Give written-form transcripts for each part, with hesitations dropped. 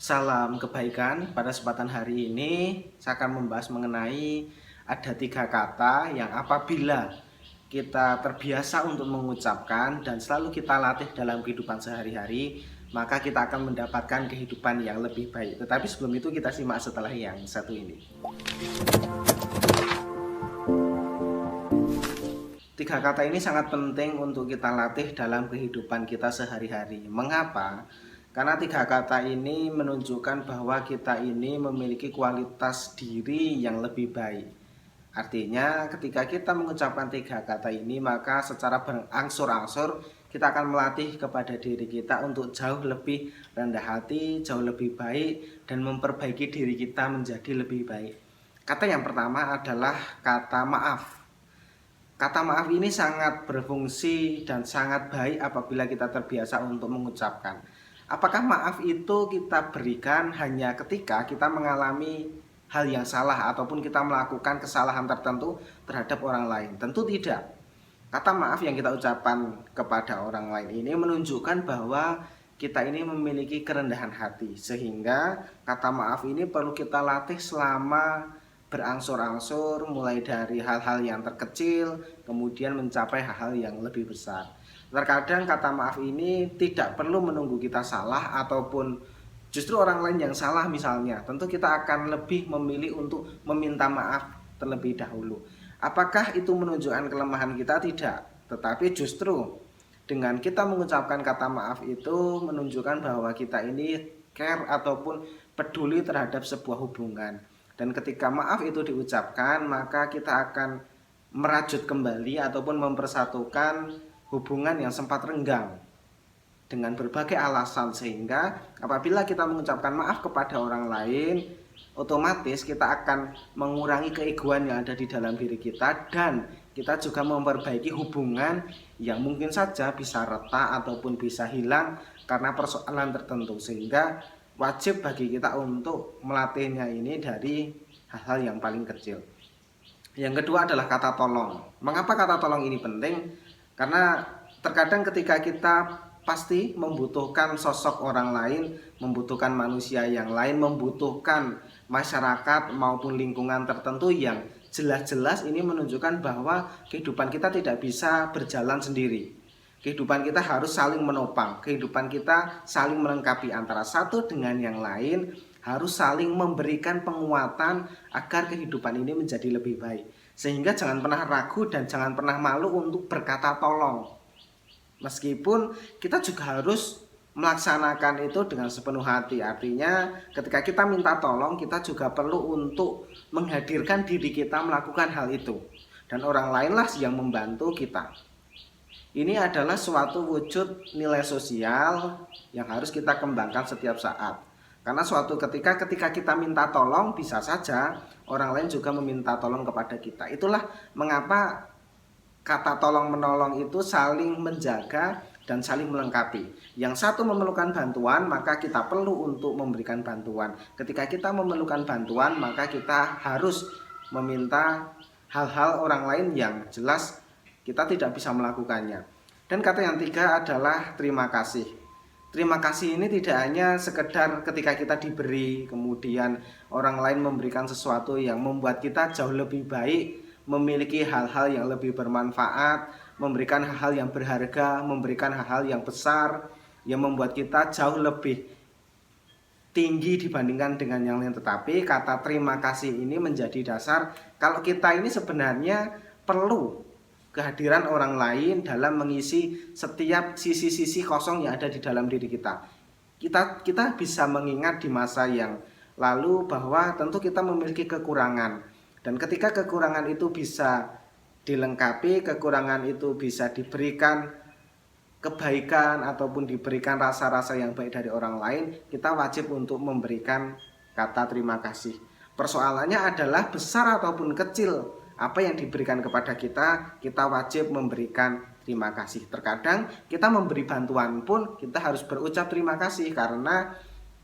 Salam kebaikan. Pada kesempatan hari ini saya akan membahas mengenai ada 3 kata yang apabila kita terbiasa untuk mengucapkan dan selalu kita latih dalam kehidupan sehari-hari, maka kita akan mendapatkan kehidupan yang lebih baik. Tetapi sebelum itu kita simak setelah yang satu ini. 3 kata ini sangat penting untuk kita latih dalam kehidupan kita sehari-hari. Mengapa? Karena 3 kata ini menunjukkan bahwa kita ini memiliki kualitas diri yang lebih baik. Artinya ketika kita mengucapkan 3 kata ini, maka secara berangsur-angsur kita akan melatih kepada diri kita untuk jauh lebih rendah hati, jauh lebih baik, dan memperbaiki diri kita menjadi lebih baik. Kata yang pertama adalah kata maaf. Kata maaf ini sangat berfungsi dan sangat baik apabila kita terbiasa untuk mengucapkan. Apakah maaf itu kita berikan hanya ketika kita mengalami hal yang salah ataupun kita melakukan kesalahan tertentu terhadap orang lain? Tentu tidak. Kata maaf yang kita ucapkan kepada orang lain ini menunjukkan bahwa kita ini memiliki kerendahan hati. Sehingga kata maaf ini perlu kita latih selama berangsur-angsur, mulai dari hal-hal yang terkecil kemudian mencapai hal-hal yang lebih besar. Terkadang kata maaf ini tidak perlu menunggu kita salah ataupun justru orang lain yang salah misalnya. Tentu kita akan lebih memilih untuk meminta maaf terlebih dahulu. Apakah itu menunjukkan kelemahan kita? Tidak. Tetapi justru dengan kita mengucapkan kata maaf itu menunjukkan bahwa kita ini care ataupun peduli terhadap sebuah hubungan. Dan ketika maaf itu diucapkan, maka kita akan merajut kembali ataupun mempersatukan hubungan yang sempat renggang dengan berbagai alasan. Sehingga apabila kita mengucapkan maaf kepada orang lain, otomatis kita akan mengurangi keegoan yang ada di dalam diri kita, dan kita juga memperbaiki hubungan yang mungkin saja bisa retak ataupun bisa hilang karena persoalan tertentu. Sehingga wajib bagi kita untuk melatihnya ini dari hal-hal yang paling kecil. Yang kedua adalah kata tolong. Mengapa kata tolong ini penting? Karena terkadang ketika kita pasti membutuhkan sosok orang lain, membutuhkan manusia yang lain, membutuhkan masyarakat maupun lingkungan tertentu yang jelas-jelas ini menunjukkan bahwa kehidupan kita tidak bisa berjalan sendiri. Kehidupan kita harus saling menopang, kehidupan kita saling melengkapi antara satu dengan yang lain, harus saling memberikan penguatan agar kehidupan ini menjadi lebih baik. Sehingga jangan pernah ragu dan jangan pernah malu untuk berkata tolong. Meskipun kita juga harus melaksanakan itu dengan sepenuh hati. Artinya ketika kita minta tolong, kita juga perlu untuk menghadirkan diri kita melakukan hal itu. Dan orang lainlah yang membantu kita. Ini adalah suatu wujud nilai sosial yang harus kita kembangkan setiap saat. Karena suatu ketika kita minta tolong, bisa saja orang lain juga meminta tolong kepada kita. Itulah mengapa kata tolong menolong itu saling menjaga dan saling melengkapi. Yang satu memerlukan bantuan, maka kita perlu untuk memberikan bantuan. Ketika kita memerlukan bantuan, maka kita harus meminta hal-hal orang lain yang jelas kita tidak bisa melakukannya. Dan kata yang tiga adalah terima kasih. Terima kasih ini tidak hanya sekedar ketika kita diberi, kemudian orang lain memberikan sesuatu yang membuat kita jauh lebih baik, memiliki hal-hal yang lebih bermanfaat, memberikan hal-hal yang berharga, memberikan hal-hal yang besar, yang membuat kita jauh lebih tinggi dibandingkan dengan yang lain. Tetapi kata terima kasih ini menjadi dasar kalau kita ini sebenarnya perlu kehadiran orang lain dalam mengisi setiap sisi-sisi kosong yang ada di dalam diri kita. Kita bisa mengingat di masa yang lalu bahwa tentu kita memiliki kekurangan. Dan ketika kekurangan itu bisa dilengkapi, kekurangan itu bisa diberikan kebaikan ataupun diberikan rasa-rasa yang baik dari orang lain, kita wajib untuk memberikan kata terima kasih. Persoalannya adalah besar ataupun kecil apa yang diberikan kepada kita, kita wajib memberikan terima kasih. Terkadang kita memberi bantuan pun kita harus berucap terima kasih karena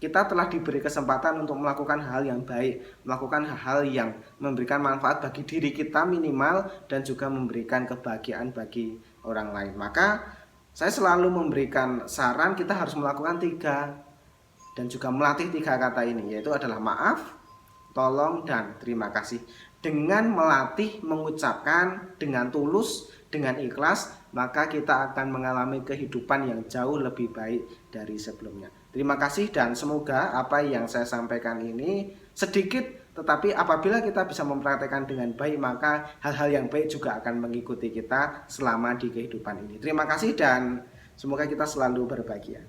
kita telah diberi kesempatan untuk melakukan hal yang baik, melakukan hal-hal yang memberikan manfaat bagi diri kita minimal dan juga memberikan kebahagiaan bagi orang lain. Maka saya selalu memberikan saran kita harus melakukan 3 dan juga melatih 3 kata ini, yaitu adalah maaf, tolong, dan terima kasih. Dengan melatih mengucapkan dengan tulus, dengan ikhlas, maka kita akan mengalami kehidupan yang jauh lebih baik dari sebelumnya. Terima kasih, dan semoga apa yang saya sampaikan ini sedikit, tetapi apabila kita bisa mempraktekkan dengan baik, maka hal-hal yang baik juga akan mengikuti kita selama di kehidupan ini. Terima kasih, dan semoga kita selalu berbahagia.